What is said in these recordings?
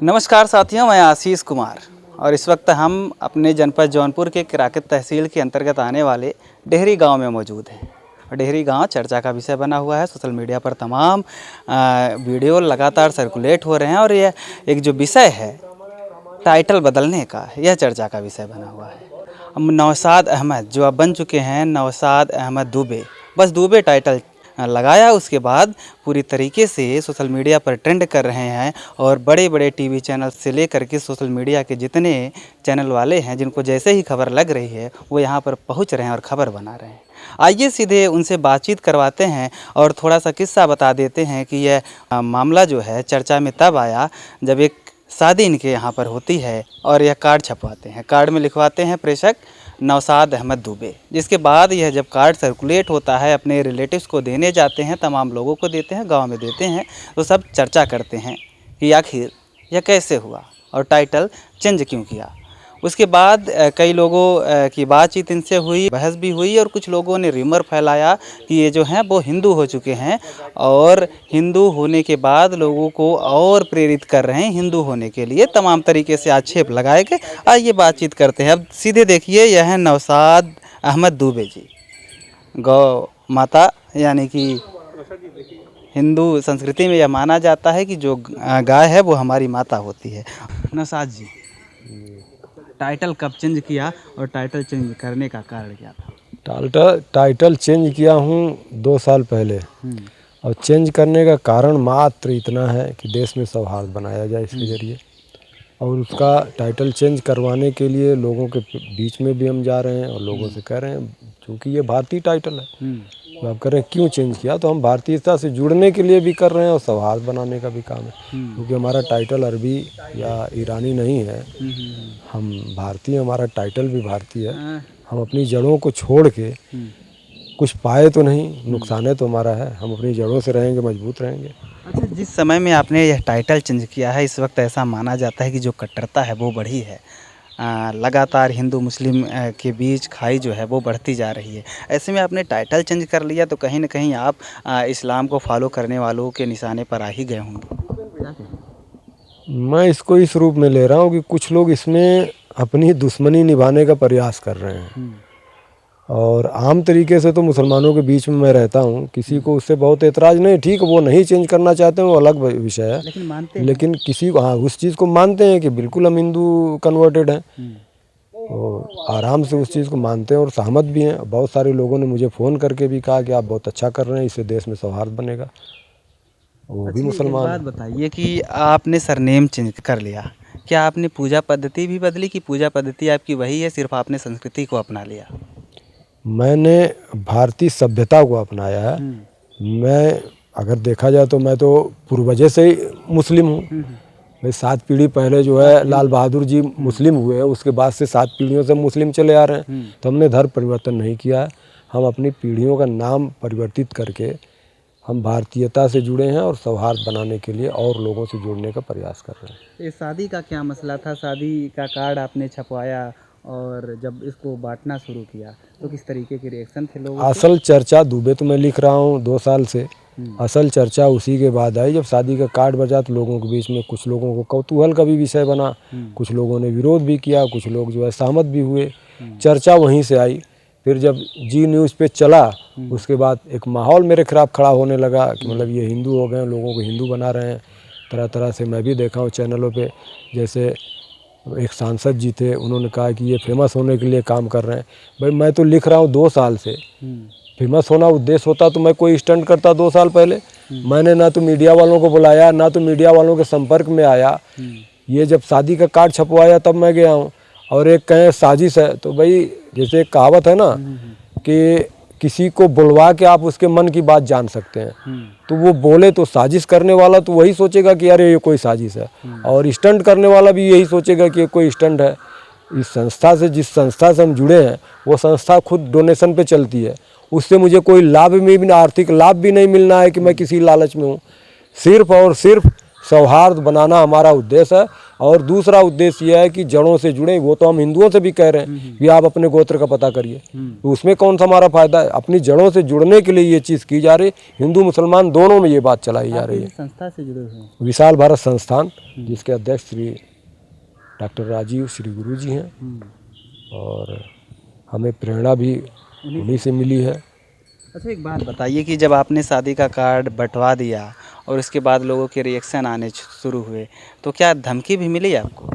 नमस्कार साथियों, मैं आशीष कुमार और इस वक्त हम अपने जनपद जौनपुर के किराकत तहसील के अंतर्गत आने वाले डेहरी गांव में मौजूद हैं। और डेहरी गांव चर्चा का विषय बना हुआ है। सोशल मीडिया पर तमाम वीडियो लगातार सर्कुलेट हो रहे हैं और यह एक जो विषय है टाइटल बदलने का, यह चर्चा का विषय बना हुआ है। अब नौशाद अहमद जो अब बन चुके हैं नौशाद अहमद दुबे, बस दुबे टाइटल लगाया, उसके बाद पूरी तरीके से सोशल मीडिया पर ट्रेंड कर रहे हैं और बड़े बड़े टीवी चैनल से लेकर के सोशल मीडिया के जितने चैनल वाले हैं, जिनको जैसे ही खबर लग रही है वो यहाँ पर पहुँच रहे हैं और ख़बर बना रहे हैं। आइए सीधे उनसे बातचीत करवाते हैं और थोड़ा सा किस्सा बता देते हैं कि यह मामला जो है चर्चा में तब आया जब एक शादी इनके यहाँ पर होती है और यह कार्ड छपवाते हैं। कार्ड में लिखवाते हैं प्रेषक नौशाद अहमद दुबे, जिसके बाद यह जब कार्ड सर्कुलेट होता है अपने रिलेटिव्स को देने जाते हैं, तमाम लोगों को देते हैं, गांव में देते हैं, तो सब चर्चा करते हैं कि आखिर यह कैसे हुआ और टाइटल चेंज क्यों किया। उसके बाद कई लोगों की बातचीत इनसे हुई, बहस भी हुई और कुछ लोगों ने रिमर फैलाया कि ये जो हैं वो हिंदू हो चुके हैं और हिंदू होने के बाद लोगों को और प्रेरित कर रहे हैं हिंदू होने के लिए। तमाम तरीके से आक्षेप लगाए गए। आइए बातचीत करते हैं। अब सीधे देखिए, यह है नौशाद अहमद दुबे जी, गौ माता, यानी कि हिंदू संस्कृति में यह माना जाता है कि जो गाय है वो हमारी माता होती है। नौशाद जी, टाइटल कब चेंज किया और टाइटल चेंज करने का कारण क्या था? टाइटल चेंज किया हूँ 2 साल पहले और चेंज करने का कारण मात्र इतना है कि देश में सौहार्द बनाया जाए इसके ज़रिए। और उसका टाइटल चेंज करवाने के लिए लोगों के बीच में भी हम जा रहे हैं और लोगों से कह रहे हैं, क्योंकि ये भारतीय टाइटल है, तो आप कह रहे हैं क्यों चेंज किया, तो हम भारतीयता से जुड़ने के लिए भी कर रहे हैं और सौहार्द बनाने का भी काम है। क्योंकि हमारा टाइटल अरबी या ईरानी नहीं है, हम भारतीय, हमारा टाइटल भी भारतीय है। हम अपनी जड़ों को छोड़ के कुछ पाए तो नहीं, नुकसान तो हमारा है। हम अपनी जड़ों से रहेंगे, मजबूत रहेंगे। अच्छा, जिस समय में आपने यह टाइटल चेंज किया है, इस वक्त ऐसा माना जाता है कि जो कट्टरता है वो बढ़ी है। लगातार हिंदू मुस्लिम के बीच खाई जो है वो बढ़ती जा रही है। ऐसे में आपने टाइटल चेंज कर लिया तो कहीं ना कहीं आप इस्लाम को फॉलो करने वालों के निशाने पर आ ही गए होंगे। मैं इसको इस रूप में ले रहा हूँ कि कुछ लोग इसमें अपनी दुश्मनी निभाने का प्रयास कर रहे हैं। और आम तरीके से तो मुसलमानों के बीच में मैं रहता हूँ, किसी को उससे बहुत एतराज़ नहीं, ठीक, वो नहीं चेंज करना चाहते हैं, वो अलग विषय है। लेकिन किसी को, हाँ, उस चीज़ को मानते हैं कि बिल्कुल हम हिंदू कन्वर्टेड हैं, तो आराम से उस चीज़ को मानते हैं और सहमत भी हैं। बहुत सारे लोगों ने मुझे फ़ोन करके भी कहा कि आप बहुत अच्छा कर रहे हैं, इससे देश में सौहार्द बनेगा। वो भी मुसलमान। बात बताइए कि आपने सरनेम चेंज कर लिया, क्या आपने पूजा पद्धति भी बदली कि पूजा पद्धति आपकी वही है, सिर्फ आपने संस्कृति को अपना लिया? मैंने भारतीय सभ्यता को अपनाया है। मैं, अगर देखा जाए तो मैं तो पूर्वजे से ही मुस्लिम हूँ। मैं 7 पीढ़ी पहले जो है लाल बहादुर जी मुस्लिम हुए हैं, उसके बाद से 7 पीढ़ियों से मुस्लिम चले आ रहे हैं। तो हमने धर्म परिवर्तन नहीं किया है। हम अपनी पीढ़ियों का नाम परिवर्तित करके हम भारतीयता से जुड़े हैं और सौहार्द बनाने के लिए और लोगों से जुड़ने का प्रयास कर रहे हैं। ये शादी का क्या मसला था? शादी का कार्ड आपने छपवाया और जब इसको बांटना शुरू किया तो किस तरीके के रिएक्शन थे लोगों के? असल चर्चा दुबे तो मैं लिख रहा हूँ 2 साल से। असल चर्चा उसी के बाद आई जब शादी का कार्ड बचा, तो लोगों के बीच में कुछ लोगों को कौतूहल का भी विषय बना, कुछ लोगों ने विरोध भी किया, कुछ लोग जो है सहमत भी हुए। चर्चा वहीं से आई। फिर जब जी न्यूज़ पे चला, उसके बाद एक माहौल मेरे खिलाफ खड़ा होने लगा कि मतलब ये हिंदू हो गए, लोगों को हिंदू बना रहे हैं। तरह तरह से मैं भी देखा हूँ चैनलों पे, जैसे एक सांसद जी थे, उन्होंने कहा कि ये फेमस होने के लिए काम कर रहे हैं। भाई, मैं तो लिख रहा हूँ 2 साल से। फेमस होना उद्देश्य होता तो मैं कोई स्टंट करता 2 साल पहले। मैंने ना तो मीडिया वालों को बुलाया, ना तो मीडिया वालों के संपर्क में आया। ये जब शादी का कार्ड छपवाया तब मैं गया हूँ। और एक कहें साजिश है, तो भाई जैसे एक कहावत है ना कि किसी को बुलवा के आप उसके मन की बात जान सकते हैं, तो वो बोले तो साजिश करने वाला तो वही सोचेगा कि अरे ये कोई साजिश है, और स्टंट करने वाला भी यही सोचेगा कि ये कोई स्टंट है। इस संस्था से, जिस संस्था से हम जुड़े हैं, वो संस्था खुद डोनेशन पे चलती है। उससे मुझे कोई लाभ भी, आर्थिक लाभ भी नहीं मिलना है कि मैं किसी लालच में हूँ। सिर्फ और सिर्फ सौहार्द बनाना हमारा उद्देश्य है। और दूसरा उद्देश्य यह है कि जड़ों से जुड़े। वो तो हम हिंदुओं से भी कह रहे हैं कि आप अपने गोत्र का पता करिए, तो उसमें कौन सा हमारा फायदा है? अपनी जड़ों से जुड़ने के लिए ये चीज़ की जा रही, हिंदू मुसलमान दोनों में ये बात चलाई जा रही है। संस्था से जुड़े हुए हैं? विशाल भारत संस्थान, जिसके अध्यक्ष श्री डॉक्टर राजीव श्री गुरु जी हैं, और हमें प्रेरणा भी उन्हीं से मिली है। अच्छा, एक बात बताइए कि जब आपने शादी का कार्ड बंटवा दिया और उसके बाद लोगों के रिएक्शन आने शुरू हुए, तो क्या धमकी भी मिली आपको?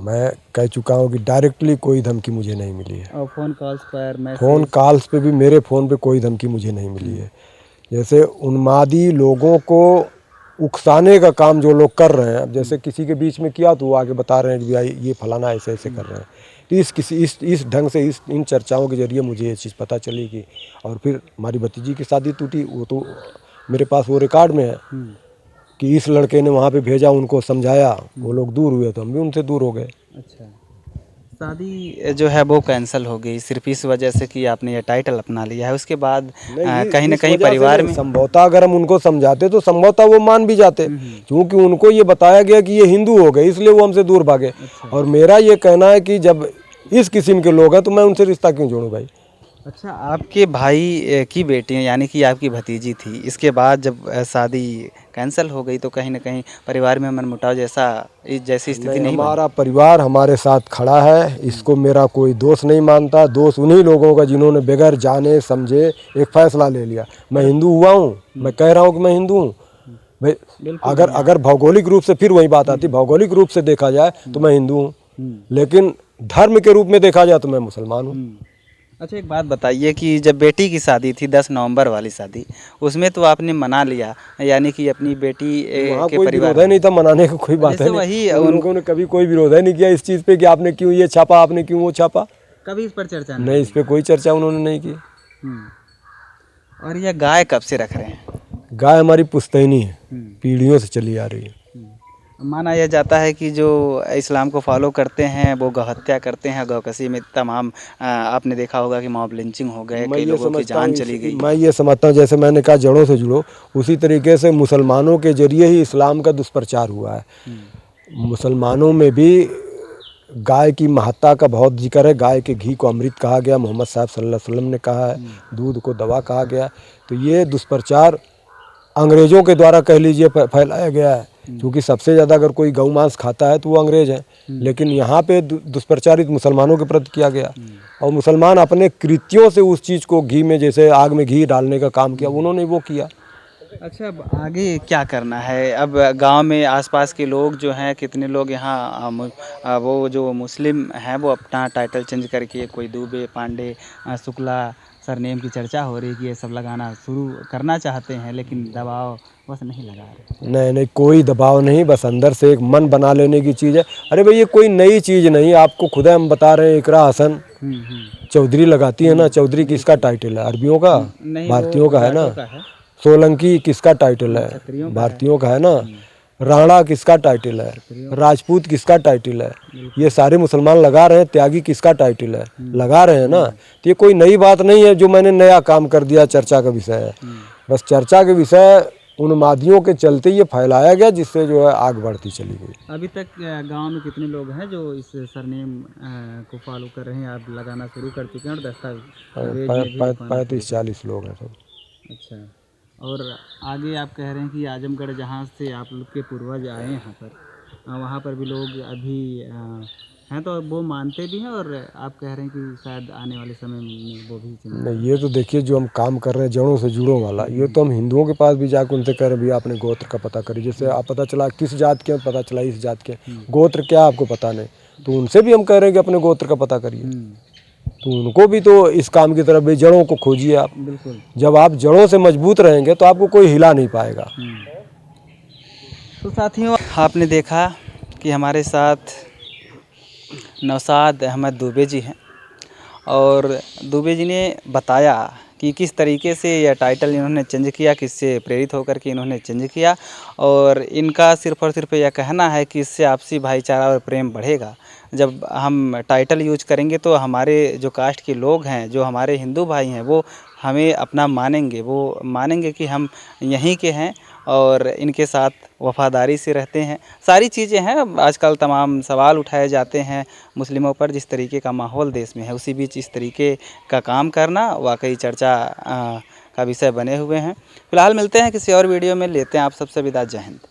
मैं कह चुका हूँ कि डायरेक्टली कोई धमकी मुझे नहीं मिली है। और फ़ोन कॉल्स पर फ़ोन कॉल्स पे भी मेरे फ़ोन पे कोई धमकी मुझे नहीं मिली है। जैसे उन्मादी लोगों को उकसाने का काम जो लोग कर रहे हैं, अब जैसे किसी के बीच में किया तो वो आगे बता रहे हैं कि भाई ये फलाना ऐसे ऐसे कर रहे हैं। तो इस ढंग से इन चर्चाओं के जरिए मुझे ये चीज़ पता चली कि, और फिर हमारी भतीजी की शादी टूटी, वो तो मेरे पास वो रिकॉर्ड में है कि इस लड़के ने वहाँ पे भेजा, उनको समझाया, वो लोग दूर हुए तो हम भी उनसे दूर हो गए। अच्छा, शादी जो है वो कैंसिल हो गई सिर्फ इस वजह से कि आपने ये टाइटल अपना लिया है। उसके बाद कहीं ना कहीं परिवार में संभवतः अगर हम उनको समझाते तो संभवतः वो मान भी जाते, क्योंकि उनको ये बताया गया कि ये हिंदू हो गए, इसलिए वो हमसे दूर भागे। और मेरा ये कहना है कि जब इस किस्म के लोग हैं तो मैं उनसे रिश्ता क्यों जोड़ूं भाई। अच्छा, आपके भाई की बेटी है, यानी कि आपकी भतीजी थी, इसके बाद जब शादी कैंसिल हो गई तो कहीं ना कहीं परिवार में मनमुटाव जैसी स्थिति नहीं बनी? हमारा परिवार हमारे साथ खड़ा है, इसको मेरा कोई दोष नहीं मानता। दोष उन्हीं लोगों का जिन्होंने बगैर जाने समझे एक फैसला ले लिया। मैं हिंदू हुआ हूँ, मैं कह रहा हूँ कि मैं हिंदू हूँ भाई। अगर भौगोलिक रूप से फिर वही बात आती, भौगोलिक रूप से देखा जाए तो मैं हिंदू हूँ, लेकिन धर्म के रूप में देखा जाए तो मैं मुसलमान हूँ। अच्छा, एक बात बताइए कि जब बेटी की शादी थी 10 नवंबर वाली शादी, उसमें तो आपने मना लिया, यानी कि अपनी बेटी के कोई परिवार विरोध नहीं था, मनाने का कोई बात है वही उन लोगों ने कभी कोई विरोध नहीं किया इस चीज़ पे कि आपने क्यों ये छापा, आपने क्यों वो छापा। कभी इस पर चर्चा नहीं, इस पे कोई चर्चा उन्होंने नहीं की। और यह गाय कब से रख रहे हैं? गाय हमारी पुश्तैनी है, पीढ़ियों से चली आ रही है। माना यह जाता है कि जो इस्लाम को फॉलो करते हैं वो गौहत्या करते हैं, गौकशी में तमाम आपने देखा होगा कि मॉब लिंचिंग हो गए, कई लोगों की जान चली गई। मैं ये समझता हूँ, जैसे मैंने कहा जड़ों से जुड़ो, उसी तरीके से मुसलमानों के जरिए ही इस्लाम का दुष्प्रचार हुआ है। मुसलमानों में भी गाय की महत्ता का बहुत जिक्र है। गाय के घी को अमृत कहा गया, मोहम्मद साहब सल्लल्लाहु अलैहि वसल्लम ने कहा है, दूध को दवा कहा गया। तो ये दुष्प्रचार अंग्रेज़ों के द्वारा कह लीजिए फैलाया गया है, क्योंकि सबसे ज़्यादा अगर कोई गौ मांस खाता है तो वो अंग्रेज़ हैं। लेकिन यहाँ पे दुष्प्रचारित मुसलमानों के प्रति किया गया, और मुसलमान अपने कृत्यों से उस चीज़ को घी में, जैसे आग में घी डालने का काम किया, उन्होंने वो किया। अच्छा, अब आगे क्या करना है? अब गांव में आसपास के लोग जो हैं, कितने लोग यहाँ वो जो मुस्लिम हैं वो अपना टाइटल चेंज करके कोई दुबे, पांडे, शुक्ला सरनेम की चर्चा हो रही है कि ये सब लगाना शुरू करना चाहते हैं, लेकिन दबाव बस नहीं लगा रहे। नहीं, कोई दबाव नहीं, बस अंदर से एक मन बना लेने की चीज़ है। अरे भाई, ये कोई नई चीज़ नहीं, आपको खुदा हम बता रहे हैं। इकरा हसन चौधरी लगाती है ना, चौधरी किसका टाइटल है? अरबियों का, भारतीयों का है ना। सोलंकी किसका टाइटल है? भारतीयों का है ना। राणा किसका टाइटल है? राजपूत किसका टाइटल है? ये सारे मुसलमान लगा रहे हैं। त्यागी किसका टाइटल है? लगा रहे हैं ना। तो ये कोई नई बात नहीं है जो मैंने नया काम कर दिया, चर्चा का विषय है। बस चर्चा के विषय उन्मादियों के चलते ये फैलाया गया, जिससे जो है आग बढ़ती चली गई। अभी तक गांव में कितने लोग हैं जो इस सरनेम को फॉलो कर रहे हैं? आप लगाना शुरू कर चुके हैं और दस्तावेज 35-40 लोग हैं सब। अच्छा, और आगे आप कह रहे हैं कि आजमगढ़ जहाँ से आप लोग के पूर्वज आए यहाँ पर, वहाँ पर भी लोग अभी हैं, तो वो मानते भी हैं, और आप कह रहे हैं कि शायद आने वाले समय में वो भी नहीं, ये तो देखिए जो हम काम कर रहे हैं जड़ों से जुड़ो वाला, ये तो हम हिंदुओं के पास भी जाकर उनसे कह रहे हैं भैया अपने गोत्र का पता करिए। जैसे आप पता चला किस जात के, पता चला इस जात के, गोत्र क्या आपको पता नहीं, तो उनसे भी हम कह रहे हैं कि अपने गोत्र का पता करिए। तो उनको भी तो इस काम की तरफ भी जड़ों को खोजिए आप। बिल्कुल, जब आप जड़ों से मजबूत रहेंगे तो आपको कोई हिला नहीं पाएगा। तो साथियों, आपने देखा कि हमारे साथ नौशाद अहमद दुबे जी हैं, और दुबे जी ने बताया कि किस तरीके से यह टाइटल इन्होंने चेंज किया, किससे प्रेरित होकर के इन्होंने चेंज किया, और इनका सिर्फ़ और सिर्फ यह कहना है कि इससे आपसी भाईचारा और प्रेम बढ़ेगा। जब हम टाइटल यूज करेंगे तो हमारे जो कास्ट के लोग हैं, जो हमारे हिंदू भाई हैं, वो हमें अपना मानेंगे, वो मानेंगे कि हम यहीं के हैं, और इनके साथ वफादारी से रहते हैं। सारी चीज़ें हैं। आजकल तमाम सवाल उठाए जाते हैं मुस्लिमों पर, जिस तरीके का माहौल देश में है उसी बीच इस तरीके का काम करना वाकई चर्चा का विषय बने हुए हैं। फिलहाल मिलते हैं किसी और वीडियो में, लेते हैं आप सबसे विदा। जय हिंद।